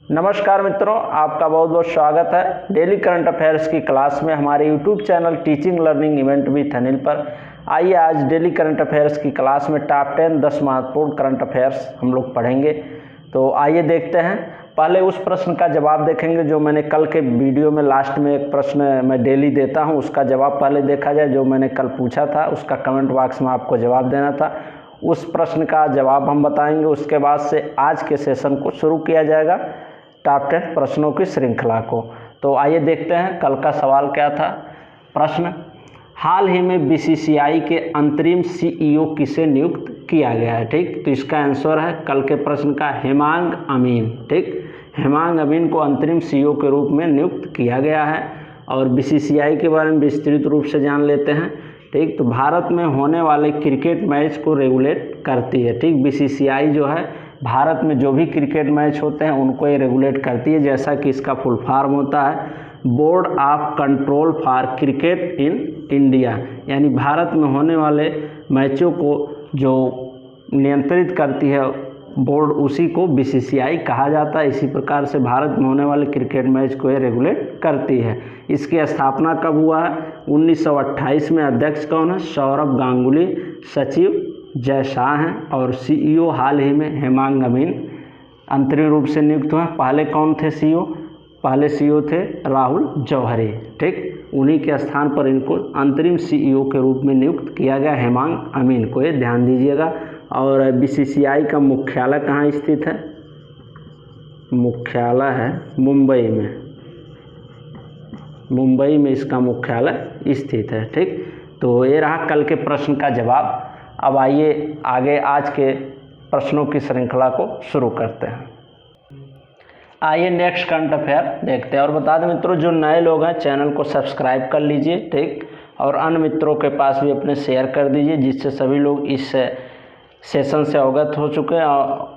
नमस्कार मित्रों, आपका बहुत बहुत स्वागत है डेली करंट अफेयर्स की क्लास में हमारे YouTube channel teaching learning event with Anil पर। आइए आज डेली करंट अफेयर्स की क्लास में टॉप 10 महत्वपूर्ण करंट अफेयर्स हम लोग पढ़ेंगे। तो आइए देखते हैं। पहले उस प्रश्न का जवाब देखेंगे जो मैंने कल के वीडियो में लास्ट में एक प्रश्न मैं डेली देता हूं, उसका जवाब पहले देखा जाए। जो मैंने कल पूछा था उसका कमेंट बॉक्स में आपको जवाब देना था, उस प्रश्न का जवाब हम बताएंगे। उसके बाद से आज के सेशन को शुरू किया जाएगा, टॉप 10 प्रश्नों की श्रृंखला को। तो आइए देखते हैं कल का सवाल क्या था। प्रश्न, हाल ही में बीसीसीआई के अंतरिम सीईओ किसे नियुक्त किया गया है। ठीक, तो इसका आंसर है कल के प्रश्न का हेमांग अमीन। ठीक, हेमांग अमीन को अंतरिम सीईओ के रूप में नियुक्त किया गया है। और बीसीसीआई के बारे में विस्तृत रूप से जान लेते हैं। ठीक, तो भारत में होने वाले क्रिकेट मैच को रेगुलेट करती है। ठीक, बीसीसीआई जो है भारत में जो भी क्रिकेट मैच होते हैं उनको ये रेगुलेट करती है, जैसा कि इसका फुल फॉर्म होता है board of control for cricket in India. यानी भारत में होने वाले मैचों को जो नियंत्रित करती है बोर्ड, उसी को बीसीसीआई कहा जाता है। इसी प्रकार से भारत में होने वाले क्रिकेट मैच को ये रेगुलेट करती है। इसकी स्थापना कब हुआ है? 1928 में। अध्यक्ष कौन है? सौरभ गांगुली। सचिव जय शाह हैं। और सीईओ हाल ही में हेमांग अमीन अंतरिम रूप से नियुक्त हुए। पहले कौन थे सीईओ? पहले सीईओ थे राहुल जौहरी। ठीक, उन्हीं के स्थान पर इनको अंतरिम सीईओ के रूप में नियुक्त किया गया हेमांग अमीन को, ये ध्यान दीजिएगा। और बीसीसीआई का मुख्यालय कहाँ स्थित है? मुख्यालय है मुंबई में। मुंबई में इसका मुख्यालय स्थित है। ठीक, तो ये रहा कल के प्रश्न का जवाब। अब आइए आगे आज के प्रश्नों की श्रृंखला को शुरू करते हैं। आइए नेक्स्ट करंट अफेयर देखते हैं। और बता दें मित्रों, जो नए लोग हैं चैनल को सब्सक्राइब कर लीजिए। ठीक, और अन्य मित्रों के पास भी अपने शेयर कर दीजिए, जिससे सभी लोग इस सेशन से अवगत हो चुके हैं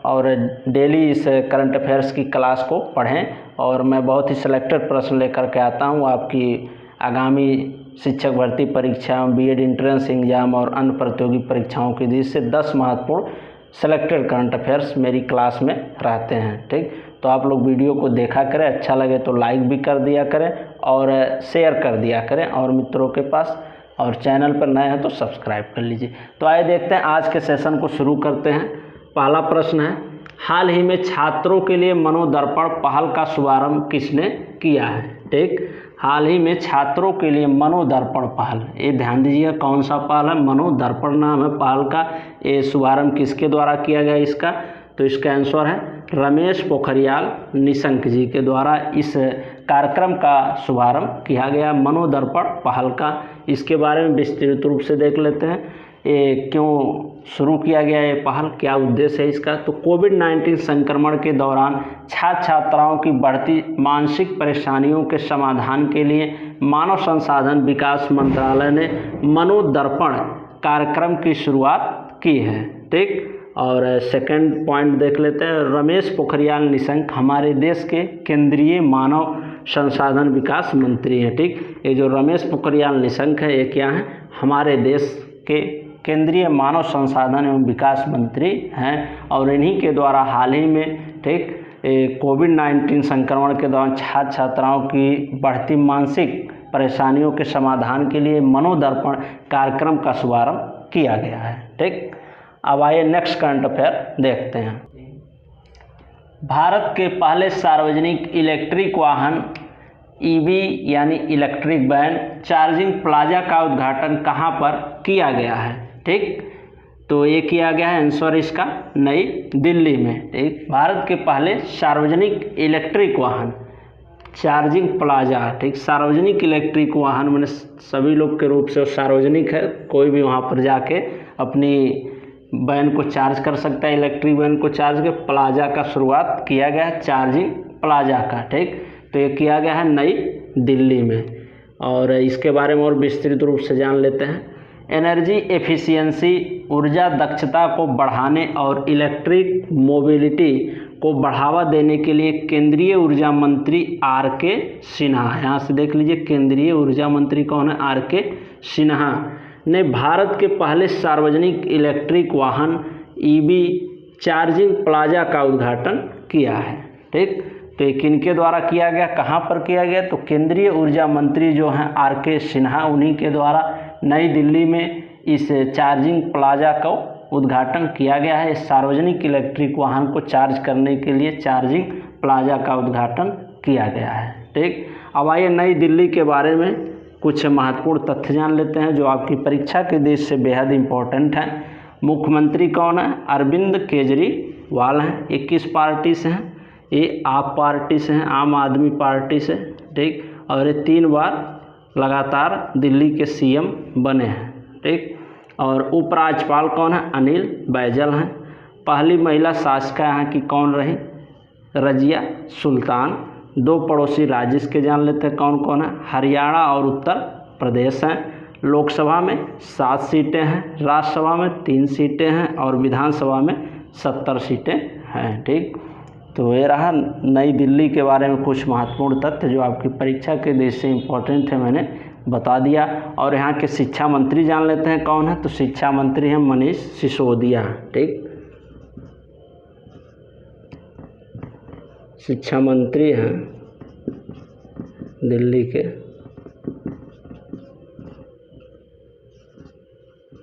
और डेली इस करंट अफेयर्स की क्लास को पढ़ें। और मैं बहुत ही सिलेक्टेड प्रश्न लेकर के आता हूँ आपकी आगामी शिक्षक भर्ती परीक्षा, बीएड एंट्रेंस एग्जाम और अन्य प्रतियोगी परीक्षाओं की दृष्टि से 10 महत्वपूर्ण सिलेक्टेड करंट अफेयर्स मेरी क्लास में रहते हैं। ठीक, तो आप लोग वीडियो को देखा करें, अच्छा लगे तो लाइक भी कर दिया करें और शेयर कर दिया करें और मित्रों के पास, और चैनल पर नए हैं तो सब्सक्राइब कर लीजिए। तो आइए देखते हैं, आज के सेशन को शुरू करते हैं। पहला प्रश्न है, हाल ही में छात्रों के लिए मनोदर्पण पहल का शुभारंभ किसने किया है। ठीक, हाल ही में छात्रों के लिए मनोदर्पण पहल, ये ध्यान दीजिए कौन सा पहल है? मनोदर्पण नाम है पहल का। ये शुभारंभ किसके द्वारा किया गया इसका? तो इसका आंसर है रमेश पोखरियाल निशंक जी के द्वारा इस कार्यक्रम का शुभारंभ किया गया, मनोदर्पण पहल का। इसके बारे में विस्तृत रूप से देख लेते हैं, ये क्यों शुरू किया गया ये पहल, क्या उद्देश्य है इसका। तो कोविड-19 संक्रमण के दौरान छात्र छात्राओं की बढ़ती मानसिक परेशानियों के समाधान के लिए मानव संसाधन विकास मंत्रालय ने मनोदर्पण कार्यक्रम की शुरुआत की है। ठीक, और सेकंड पॉइंट देख लेते हैं, रमेश पोखरियाल निशंक हमारे देश के केंद्रीय मानव संसाधन विकास मंत्री हैं। ठीक, ये जो रमेश पोखरियाल निशंक है ये क्या है? हमारे देश के केंद्रीय मानव संसाधन एवं विकास मंत्री हैं। और इन्हीं के द्वारा हाल ही में ठीक कोविड-19 संक्रमण के दौरान छात्र छात्राओं की बढ़ती मानसिक परेशानियों के समाधान के लिए मनोदर्पण कार्यक्रम का शुभारंभ किया गया है। ठीक, अब आइए नेक्स्ट करंट अफेयर देखते हैं। भारत के पहले सार्वजनिक इलेक्ट्रिक वाहन ईवी यानी इलेक्ट्रिक वैन चार्जिंग प्लाजा का उद्घाटन कहाँ पर किया गया है। ठीक, तो ये किया गया है आंसर इसका नई दिल्ली में। ठीक, भारत के पहले सार्वजनिक इलेक्ट्रिक वाहन चार्जिंग प्लाजा। ठीक, सार्वजनिक इलेक्ट्रिक वाहन मैंने सभी लोग के रूप से सार्वजनिक है, कोई भी वहाँ पर जाके अपनी वैन को चार्ज कर सकता है, इलेक्ट्रिक वैन को चार्ज के। प्लाजा का शुरुआत किया गया है चार्जिंग प्लाजा का। ठीक, तो ये किया गया है नई दिल्ली में। और इसके बारे में और विस्तृत रूप से जान लेते हैं। एनर्जी एफिशिएंसी, ऊर्जा दक्षता को बढ़ाने और इलेक्ट्रिक मोबिलिटी को बढ़ावा देने के लिए केंद्रीय ऊर्जा मंत्री आर.के. सिन्हा, यहाँ से देख लीजिए केंद्रीय ऊर्जा मंत्री कौन है? आर.के. सिन्हा ने भारत के पहले सार्वजनिक इलेक्ट्रिक वाहन ईवी चार्जिंग प्लाजा का उद्घाटन किया है। ठीक, तो ये किनके द्वारा किया गया, कहाँ पर किया गया, तो केंद्रीय ऊर्जा मंत्री जो हैं आर.के. सिन्हा, उन्हीं के द्वारा नई दिल्ली में इस चार्जिंग प्लाजा का उद्घाटन किया गया है। सार्वजनिक इलेक्ट्रिक वाहन को चार्ज करने के लिए चार्जिंग प्लाजा का उद्घाटन किया गया है। ठीक, अब आइए नई दिल्ली के बारे में कुछ महत्वपूर्ण तथ्य जान लेते हैं जो आपकी परीक्षा के दृष्टि से बेहद इम्पोर्टेंट हैं। मुख्यमंत्री कौन है, अरविंद केजरीवाल हैं। ये किस पार्टी से हैं, ये आप पार्टी से हैं, आम आदमी पार्टी से। ठीक, और ये 3 बार लगातार दिल्ली के सीएम बने हैं। ठीक, और उपराज्यपाल कौन है, अनिल बैजल हैं। पहली महिला शासिका यहाँ की कौन रही, रजिया सुल्तान। 2 पड़ोसी राज्य इसके जान लेते हैं कौन कौन है, हरियाणा और उत्तर प्रदेश हैं। लोकसभा में 7 सीटें हैं, राज्यसभा में 3 सीटें हैं और विधानसभा में 70 सीटें हैं। ठीक, तो ये रहा नई दिल्ली के बारे में कुछ महत्वपूर्ण तथ्य जो आपकी परीक्षा के दृष्टि से इम्पोर्टेंट है, मैंने बता दिया। और यहाँ के शिक्षा मंत्री जान लेते हैं कौन है, तो शिक्षा मंत्री हैं मनीष सिसोदिया। ठीक, शिक्षा मंत्री हैं दिल्ली के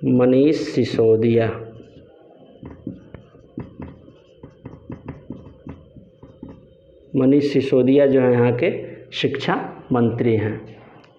मनीष सिसोदिया। मनीष सिसोदिया जो है यहाँ के शिक्षा मंत्री हैं।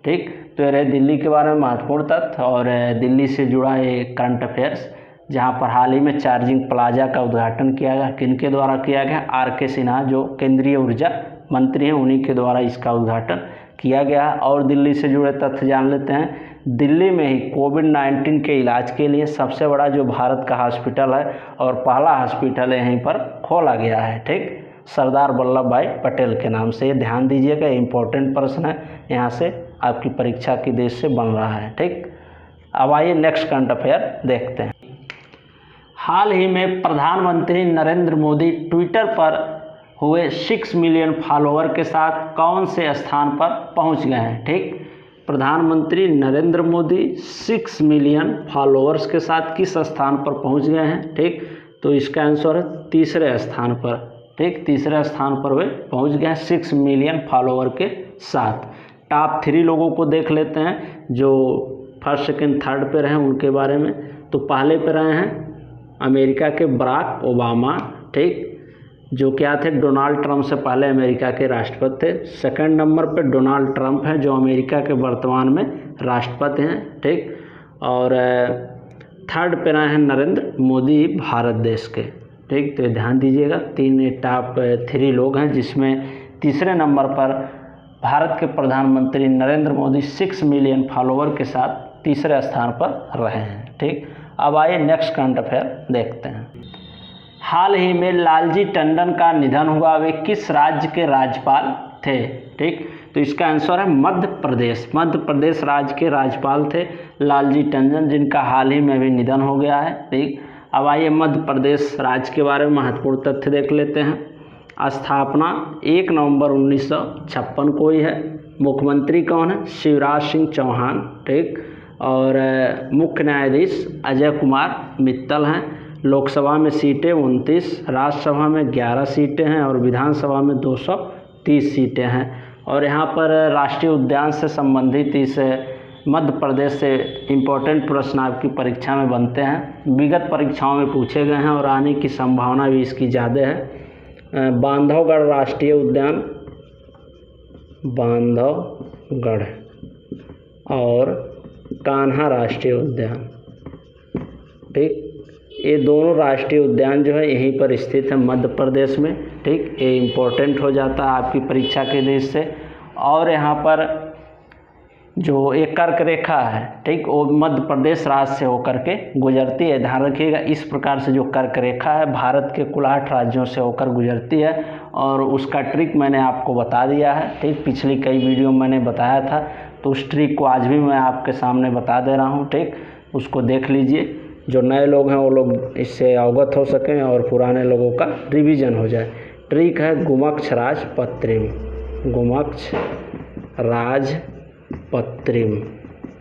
ठीक, तो ये रहे दिल्ली के बारे में महत्वपूर्ण तथ्य और दिल्ली से जुड़ा ये करंट अफेयर्स, जहाँ पर हाल ही में चार्जिंग प्लाजा का उद्घाटन किया गया। किनके द्वारा किया गया, आर.के. सिन्हा जो केंद्रीय ऊर्जा मंत्री हैं, उन्हीं के द्वारा इसका उद्घाटन किया गया। और दिल्ली से जुड़े तथ्य जान लेते हैं। दिल्ली में ही कोविड-19 के इलाज के लिए सबसे बड़ा जो भारत का हॉस्पिटल है और पहला हॉस्पिटल यहीं पर खोला गया है। ठीक, सरदार वल्लभ भाई पटेल के नाम से। ये ध्यान दीजिएगा, इम्पोर्टेंट प्रश्न है, यहाँ से आपकी परीक्षा की दृष्टि से बन रहा है। ठीक, अब आइए नेक्स्ट करंट अफेयर देखते हैं। हाल ही में प्रधानमंत्री नरेंद्र मोदी ट्विटर पर हुए 6 मिलियन फॉलोअर के साथ कौन से स्थान पर पहुंच गए हैं। ठीक, प्रधानमंत्री नरेंद्र मोदी 6 मिलियन फॉलोअर्स के साथ किस स्थान पर पहुंच गए हैं। ठीक, तो इसका आंसर है 3रे स्थान पर। ठीक, 3रे स्थान पर वे पहुंच गए हैं 6 मिलियन फॉलोअर के साथ। टॉप 3 लोगों को देख लेते हैं जो फर्स्ट, सेकंड, थर्ड पे रहे उनके बारे में। तो पहले पे रहे हैं अमेरिका के बराक ओबामा। ठीक, जो क्या थे, डोनाल्ड ट्रंप से पहले अमेरिका के राष्ट्रपति थे। सेकंड नंबर पे डोनाल्ड ट्रंप हैं जो अमेरिका के वर्तमान में राष्ट्रपति हैं। ठीक, और थर्ड पे रहे हैं नरेंद्र मोदी भारत देश के। ठीक, तो ध्यान दीजिएगा 3 टॉप 3 लोग हैं, जिसमें 3रे नंबर पर भारत के प्रधानमंत्री नरेंद्र मोदी 6 मिलियन फॉलोअर के साथ 3रे स्थान पर रहे हैं। ठीक, अब आइए नेक्स्ट करंट अफेयर देखते हैं। हाल ही में लालजी टंडन का निधन हुआ, वे किस राज्य के राज्यपाल थे। ठीक, तो इसका आंसर है मध्य प्रदेश। मध्य प्रदेश राज्य के राज्यपाल थे लालजी टंडन, जिनका हाल ही में अभी निधन हो गया है। ठीक, अब आइए मध्य प्रदेश राज्य के बारे में महत्वपूर्ण तथ्य देख लेते हैं। स्थापना 1 नवंबर 1956 को ही है। मुख्यमंत्री कौन है, शिवराज सिंह चौहान। ठीक, और मुख्य न्यायाधीश अजय कुमार मित्तल हैं। लोकसभा में सीटें 29, राज्यसभा में 11 सीटें हैं और विधानसभा में 230 सीटें हैं। और यहाँ पर राष्ट्रीय उद्यान से संबंधित इस मध्य प्रदेश से इम्पोर्टेंट प्रश्न आपकी परीक्षा में बनते हैं, विगत परीक्षाओं में पूछे गए हैं और आने की संभावना भी इसकी ज़्यादा है। बांधवगढ़ राष्ट्रीय उद्यान, बांधवगढ़, और कान्हा राष्ट्रीय उद्यान। ठीक, ये दोनों राष्ट्रीय उद्यान जो है यहीं पर स्थित है मध्य प्रदेश में। ठीक, ये इम्पोर्टेंट हो जाता है आपकी परीक्षा के दृष्टि से। और यहाँ पर जो एक कर्क रेखा है, ठीक, वो मध्य प्रदेश राज्य से होकर के गुजरती है। ध्यान रखिएगा, इस प्रकार से जो कर्क रेखा है भारत के कुल 8 राज्यों से होकर गुजरती है और उसका ट्रिक मैंने आपको बता दिया है। ठीक, पिछली कई वीडियो मैंने बताया था, तो उस ट्रिक को आज भी मैं आपके सामने बता दे रहा हूँ। ठीक, उसको देख लीजिए, जो नए लोग हैं वो लोग इससे अवगत हो सकें और पुराने लोगों का रिवीजन हो जाए। ट्रिक है गुमक्ष राज पत्रिम, गुमक्ष राज पत्रिम।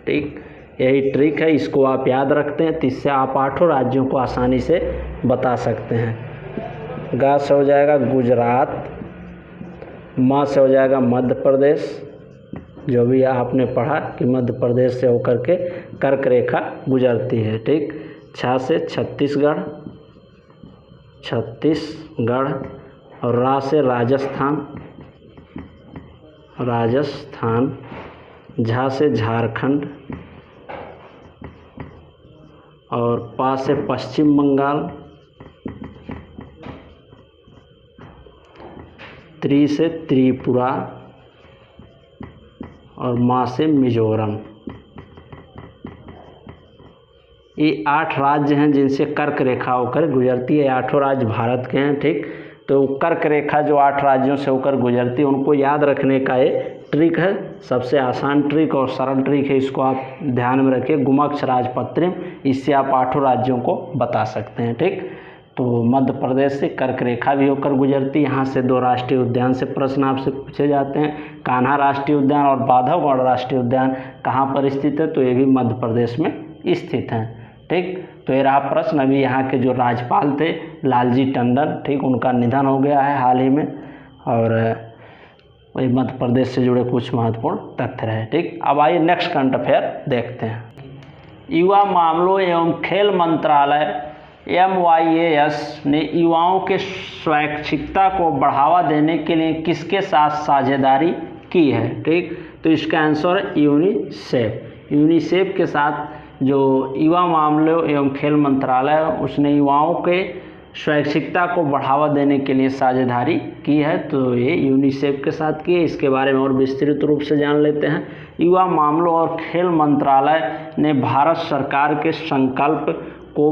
ठीक, यही ट्रिक है, इसको आप याद रखते हैं तो इससे आप 8 राज्यों को आसानी से बता सकते हैं। गा से हो जाएगा गुजरात, माँ से हो जाएगा मध्य प्रदेश, जो भी आपने पढ़ा कि मध्य प्रदेश से होकर के कर्क रेखा गुजरती है, ठीक। छ से छत्तीसगढ़, छत्तीसगढ़, और रा से राजस्थान, राजस्थान, झा से झारखंड, और पा से पश्चिम बंगाल, त्रि से त्रिपुरा, और मा से मिजोरम। ये 8 राज्य हैं जिनसे कर्क रेखा होकर गुजरती है। 8 राज्य भारत के हैं, ठीक। तो कर्क रेखा जो 8 राज्यों से होकर गुजरती है उनको याद रखने का ये ट्रिक है, सबसे आसान ट्रिक और सरल ट्रिक है, इसको आप ध्यान में रखिए। गुमक्ष राजपत्रिम, इससे आप 8 राज्यों को बता सकते हैं, ठीक। तो मध्य प्रदेश से कर्क रेखा भी होकर गुजरती है। यहाँ से 2 राष्ट्रीय उद्यान से प्रश्न आपसे पूछे जाते हैं। कान्हा राष्ट्रीय उद्यान और बांधवगढ़ राष्ट्रीय उद्यान कहाँ पर स्थित है, तो ये भी मध्य प्रदेश में स्थित हैं, ठीक। तो ये रहा प्रश्न। अभी यहाँ के जो राज्यपाल थे लालजी टंडन, ठीक, उनका निधन हो गया है हाल ही में, और वही मध्य प्रदेश से जुड़े कुछ महत्वपूर्ण तथ्य रहे, ठीक। अब आइए नेक्स्ट करंट अफेयर देखते हैं। युवा मामलों एवं खेल मंत्रालय MYAS ने युवाओं के स्वैच्छिकता को बढ़ावा देने के लिए किसके साथ साझेदारी की है, ठीक। तो इसका आंसर है यूनिसेफ। यूनिसेफ के साथ जो युवा मामलों एवं खेल मंत्रालय उसने युवाओं के स्वैच्छिकता को बढ़ावा देने के लिए साझेदारी की है, तो ये यूनिसेफ के साथ की है। इसके बारे में और विस्तृत रूप से जान लेते हैं। युवा मामलों और खेल मंत्रालय ने भारत सरकार के संकल्प को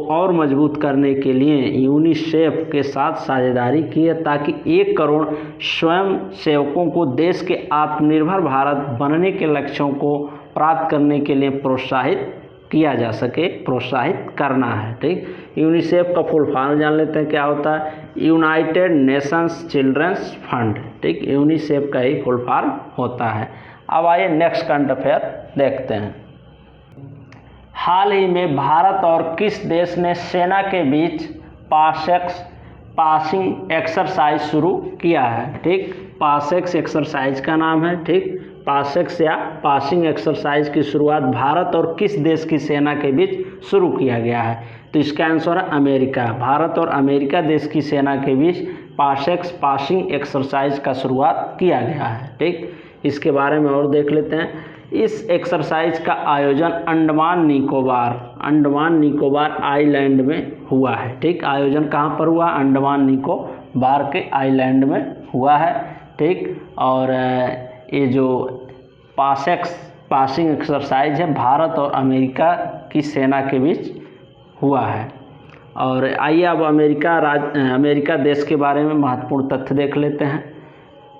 और मजबूत करने के लिए यूनिसेफ के साथ साझेदारी की है, ताकि 1 करोड़ स्वयं सेवकों को देश के आत्मनिर्भर भारत बनने के लक्ष्यों को प्राप्त करने के लिए प्रोत्साहित किया जा सके, प्रोत्साहित करना है, ठीक। यूनिसेफ का फुल फॉर्म जान लेते हैं क्या होता है। यूनाइटेड नेशंस चिल्ड्रंस फंड, ठीक, यूनिसेफ का ही फुल फॉर्म होता है। अब आइए नेक्स्ट करंट अफेयर देखते हैं। हाल ही में भारत और किस देश ने सेना के बीच पासिंग एक्सरसाइज शुरू किया है, ठीक। पासेक्स एक्सरसाइज का नाम है, ठीक। पासेक्स या पासिंग एक्सरसाइज की शुरुआत भारत और किस देश की सेना के बीच शुरू किया गया है, तो इसका आंसर है अमेरिका। भारत और अमेरिका देश की सेना के बीच पासेक्स पासिंग एक्सरसाइज का शुरुआत किया गया है, ठीक। इसके बारे में और देख लेते हैं। इस एक्सरसाइज का आयोजन अंडमान निकोबार आइलैंड में हुआ है, ठीक। आयोजन कहाँ पर हुआ, अंडमान निकोबार के आइलैंड में हुआ है, ठीक। और ये जो पासिंग एक्सरसाइज है भारत और अमेरिका की सेना के बीच हुआ है। और आइए अब अमेरिका देश के बारे में महत्वपूर्ण तथ्य देख लेते हैं।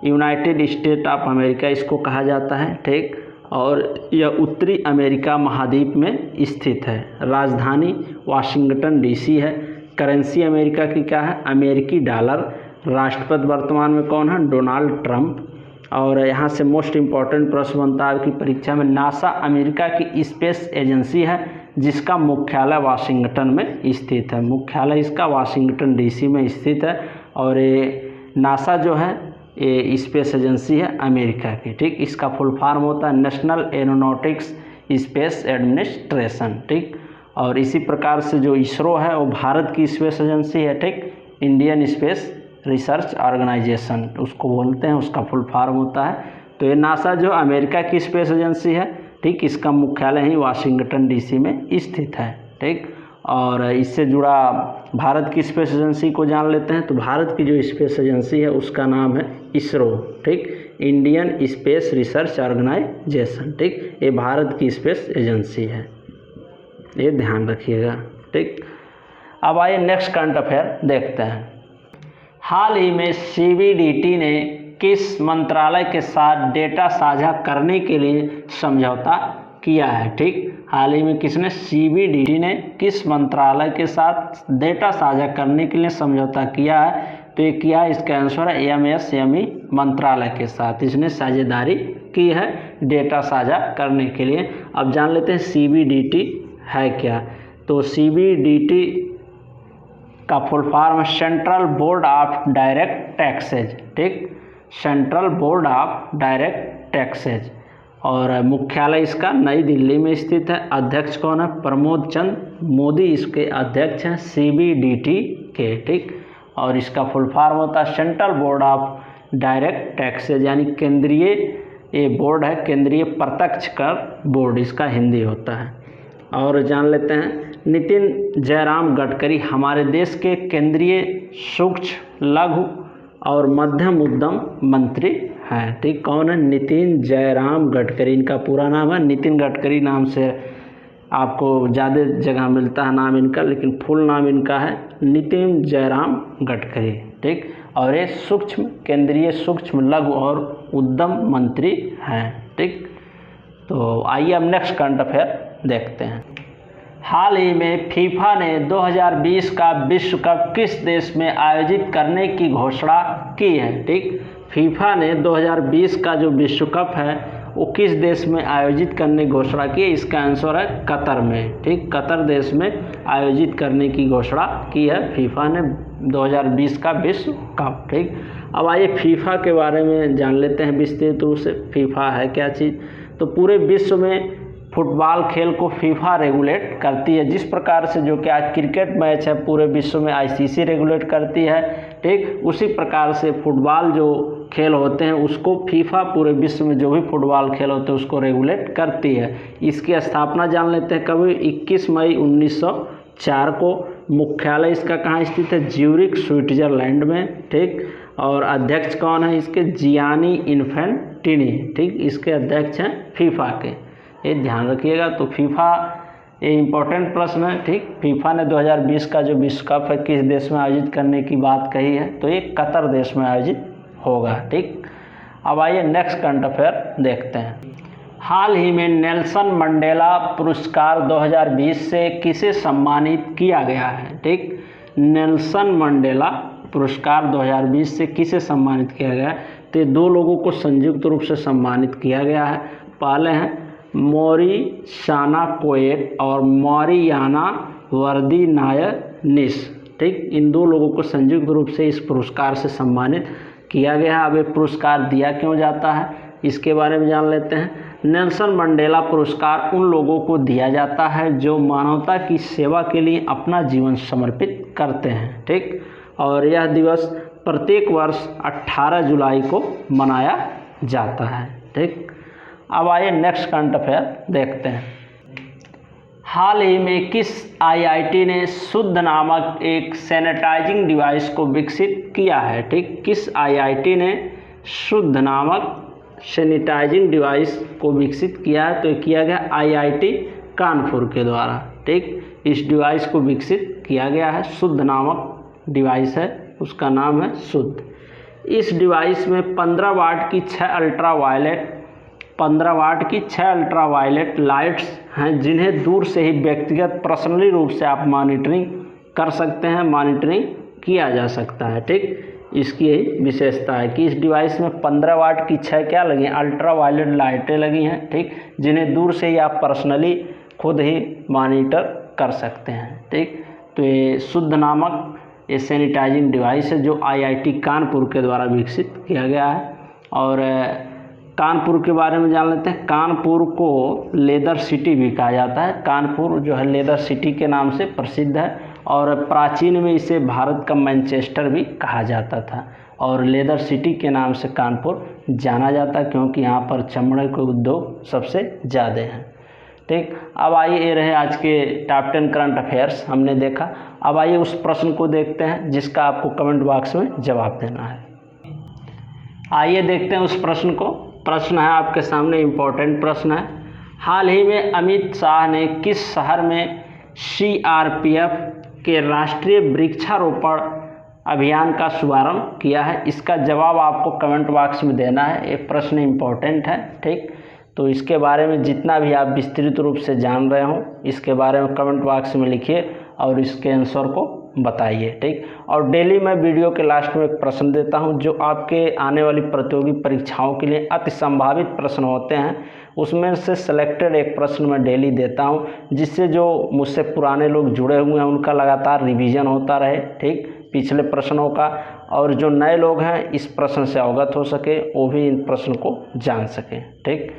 यूनाइटेड स्टेट ऑफ अमेरिका इसको कहा जाता है, ठीक। और यह उत्तरी अमेरिका महाद्वीप में स्थित है। राजधानी वाशिंगटन DC है। करेंसी अमेरिका की क्या है, अमेरिकी डॉलर। राष्ट्रपति वर्तमान में कौन है, डोनाल्ड ट्रंप। और यहाँ से मोस्ट इम्पॉर्टेंट प्रश्न बनता है आपकी परीक्षा में। नासा अमेरिका की स्पेस एजेंसी है जिसका मुख्यालय वाशिंगटन में स्थित है। मुख्यालय इसका वाशिंगटन DC में स्थित है। और ये नासा जो है ये स्पेस एजेंसी है अमेरिका की, ठीक। इसका फुल फॉर्म होता है नेशनल एरोनॉटिक्स स्पेस एडमिनिस्ट्रेशन, ठीक। और इसी प्रकार से जो इसरो है वो भारत की स्पेस एजेंसी है, ठीक। इंडियन स्पेस रिसर्च ऑर्गेनाइजेशन उसको बोलते हैं, उसका फुल फॉर्म होता है। तो ये नासा जो अमेरिका की स्पेस एजेंसी है, ठीक, इसका मुख्यालय ही वाशिंगटन DC में स्थित है, ठीक। और इससे जुड़ा भारत की स्पेस एजेंसी को जान लेते हैं। तो भारत की जो स्पेस एजेंसी है उसका नाम है इसरो, ठीक, इंडियन स्पेस रिसर्च ऑर्गेनाइजेशन, ठीक। ये भारत की स्पेस एजेंसी है, ये ध्यान रखिएगा, ठीक। अब आइए नेक्स्ट करंट अफेयर देखते हैं। हाल ही में CBDT ने किस मंत्रालय के साथ डेटा साझा करने के लिए समझौता किया है, ठीक। हाल ही में किसने, CBDT ने किस मंत्रालय के साथ डेटा साझा करने के लिए समझौता किया है, तो ये किया है, इसका आंसर है MSME मंत्रालय के साथ इसने साझेदारी की है डेटा साझा करने के लिए। अब जान लेते हैं CBDT है क्या। तो CBDT का full form central board of direct taxes, ठीक, central board of direct taxes, और मुख्यालय इसका नई दिल्ली में स्थित है। अध्यक्ष कौन है? प्रमोद चंद मोदी इसके अध्यक्ष हैं, CBDT के, ठीक। और इसका फुल फॉर्म होता है central board of direct taxes, यानी केंद्रीय ये बोर्ड है, केंद्रीय प्रत्यक्ष कर बोर्ड इसका हिंदी होता है। और जान लेते हैं नितिन जयराम गडकरी हमारे देश के केंद्रीय सूक्ष्म लघु और मध्यम उद्यम मंत्री हैं, ठीक। कौन है? नितिन जयराम गडकरी, इनका पूरा नाम है। नितिन गडकरी नाम से आपको ज़्यादा जगह मिलता है नाम इनका, लेकिन फुल नाम इनका है नितिन जयराम गडकरी, ठीक। और ये केंद्रीय सूक्ष्म लघु और उद्यम मंत्री हैं, ठीक। तो आइए अब नेक्स्ट करंट अफेयर देखते हैं। हाल ही में फीफा ने 2020 का विश्व कप किस देश में आयोजित करने की घोषणा की है, ठीक। फीफा ने 2020 का जो विश्व कप है वो किस देश में आयोजित करने की घोषणा की है? इसका आंसर है कतर में, ठीक। कतर देश में आयोजित करने की घोषणा की है फीफा ने 2020 का विश्व कप, ठीक। अब आइए फीफा के बारे में जान लेते हैं विस्तृत रूप से। फीफा है क्या चीज़? तो पूरे विश्व में फुटबॉल खेल को फीफा रेगुलेट करती है, जिस प्रकार से जो कि आज क्रिकेट मैच है पूरे विश्व में ICC रेगुलेट करती है, ठीक। उसी प्रकार से फुटबॉल जो खेल होते हैं उसको फीफा पूरे विश्व में जो भी फुटबॉल खेल होते हैं उसको रेगुलेट करती है। इसकी स्थापना जान लेते हैं कभी? 21 मई 1904 को। मुख्यालय इसका कहाँ स्थित है? ज्यूरिख स्विट्जरलैंड में, ठीक। और अध्यक्ष कौन है इसके? जियानी इन्फेंटिनी, ठीक। इसके अध्यक्ष हैं फीफा के, ये ध्यान रखिएगा। तो फीफा ये इम्पोर्टेंट प्रश्न है, ठीक। फीफा ने 2020 का जो विश्व कप है किस देश में आयोजित करने की बात कही है? तो ये कतर देश में आयोजित होगा, ठीक। अब आइए नेक्स्ट करंट अफेयर देखते हैं। हाल ही में नेल्सन मंडेला पुरस्कार 2020 से किसे सम्मानित किया गया है, ठीक। नेल्सन मंडेला पुरस्कार 2020 से किसे सम्मानित किया गया है? तो ये दो लोगों को संयुक्त रूप से सम्मानित किया गया है। पहले हैं मोरिशाना कोएट और मोरियाना वर्दीनायनिस, ठीक। इन दो लोगों को संयुक्त रूप से इस पुरस्कार से सम्मानित किया गया है। अब ये पुरस्कार दिया क्यों जाता है इसके बारे में जान लेते हैं। नेल्सन मंडेला पुरस्कार उन लोगों को दिया जाता है जो मानवता की सेवा के लिए अपना जीवन समर्पित करते हैं, ठीक। और यह दिवस प्रत्येक वर्ष 18 जुलाई को मनाया जाता है, ठीक। अब आइए नेक्स्ट करंट अफेयर देखते हैं। हाल ही में किस IIT ने शुद्ध नामक एक सैनिटाइजिंग डिवाइस को विकसित किया है, ठीक। किस IIT ने शुद्ध नामक सैनिटाइजिंग डिवाइस को विकसित किया है? तो ये किया गया IIT कानपुर के द्वारा, ठीक। इस डिवाइस को विकसित किया गया है, शुद्ध नामक डिवाइस है, उसका नाम है शुद्ध। इस डिवाइस में 15 वाट की 6 अल्ट्रा वायलेट लाइट्स हैं जिन्हें दूर से ही व्यक्तिगत पर्सनली रूप से आप मॉनिटरिंग कर सकते हैं, मॉनिटरिंग किया जा सकता है, ठीक। इसकी यही विशेषता है कि इस डिवाइस में 15 वाट की 6 क्या लगी हैं? अल्ट्रा वायलेट लाइटें लगी हैं, ठीक। जिन्हें दूर से ही आप पर्सनली खुद ही मॉनिटर कर सकते हैं, ठीक। तो ये शुद्ध नामक ये सैनिटाइजिंग डिवाइस है जो IIT कानपुर के द्वारा विकसित किया गया है। और कानपुर के बारे में जान लेते हैं। कानपुर को लेदर सिटी भी कहा जाता है। कानपुर जो है लेदर सिटी के नाम से प्रसिद्ध है और प्राचीन में इसे भारत का मैनचेस्टर भी कहा जाता था और लेदर सिटी के नाम से कानपुर जाना जाता है क्योंकि यहाँ पर चमड़े के उद्योग सबसे ज़्यादा हैं, ठीक। अब आइए ये रहे आज के टॉप 10 करंट अफेयर्स हमने देखा। अब आइए उस प्रश्न को देखते हैं जिसका आपको कमेंट बॉक्स में जवाब देना है। आइए देखते हैं उस प्रश्न को। प्रश्न है आपके सामने, इम्पोर्टेंट प्रश्न है। हाल ही में अमित शाह ने किस शहर में CRPF के राष्ट्रीय वृक्षारोपण अभियान का शुभारंभ किया है? इसका जवाब आपको कमेंट बॉक्स में देना है। ये प्रश्न इम्पोर्टेंट है, ठीक। तो इसके बारे में जितना भी आप विस्तृत रूप से जान रहे हो इसके बारे में कमेंट बॉक्स में लिखिए और इसके आंसर को बताइए, ठीक। और डेली मैं वीडियो के लास्ट में एक प्रश्न देता हूं जो आपके आने वाली प्रतियोगी परीक्षाओं के लिए अति संभावित प्रश्न होते हैं, उसमें से सिलेक्टेड एक प्रश्न मैं डेली देता हूं जिससे जो मुझसे पुराने लोग जुड़े हुए हैं उनका लगातार रिवीजन होता रहे, ठीक। पिछले प्रश्नों का, और जो नए लोग हैं इस प्रश्न से अवगत हो सके, वो भी इन प्रश्न को जान सकें। ठीक,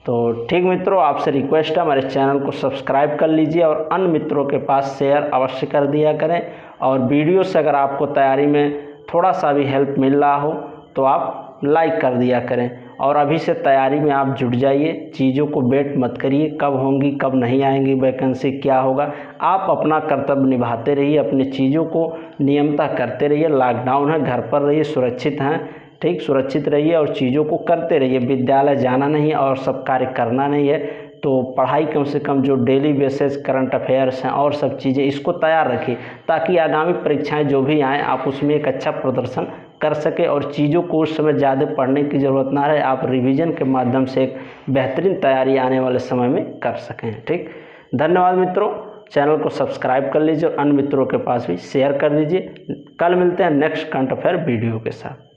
तो ठीक मित्रों, आपसे रिक्वेस्ट है हमारे चैनल को सब्सक्राइब कर लीजिए और अन्य मित्रों के पास शेयर अवश्य कर दिया करें। और वीडियो से अगर आपको तैयारी में थोड़ा सा भी हेल्प मिल रहा हो तो आप लाइक कर दिया करें। और अभी से तैयारी में आप जुट जाइए, चीज़ों को वेट मत करिए कब होंगी कब नहीं आएंगी वैकेंसी, क्या होगा। आप अपना कर्तव्य निभाते रहिए, अपनी चीज़ों को नियमतः करते रहिए। लॉकडाउन है, घर पर रहिए, सुरक्षित हैं। ठीक, सुरक्षित रहिए और चीज़ों को करते रहिए। विद्यालय जाना नहीं और सब कार्य करना नहीं है, तो पढ़ाई कम से कम जो डेली बेसिस करंट अफेयर्स हैं और सब चीज़ें, इसको तैयार रखिए ताकि आगामी परीक्षाएं जो भी आएँ आप उसमें एक अच्छा प्रदर्शन कर सके और चीज़ों को उस समय ज़्यादा पढ़ने की ज़रूरत ना रहे, आप रिवीजन के माध्यम से एक बेहतरीन तैयारी आने वाले समय में कर सकें। ठीक, धन्यवाद मित्रों। चैनल को सब्सक्राइब कर लीजिए और अन्य मित्रों के पास भी शेयर कर दीजिए। कल मिलते हैं नेक्स्ट करंट अफेयर वीडियो के साथ।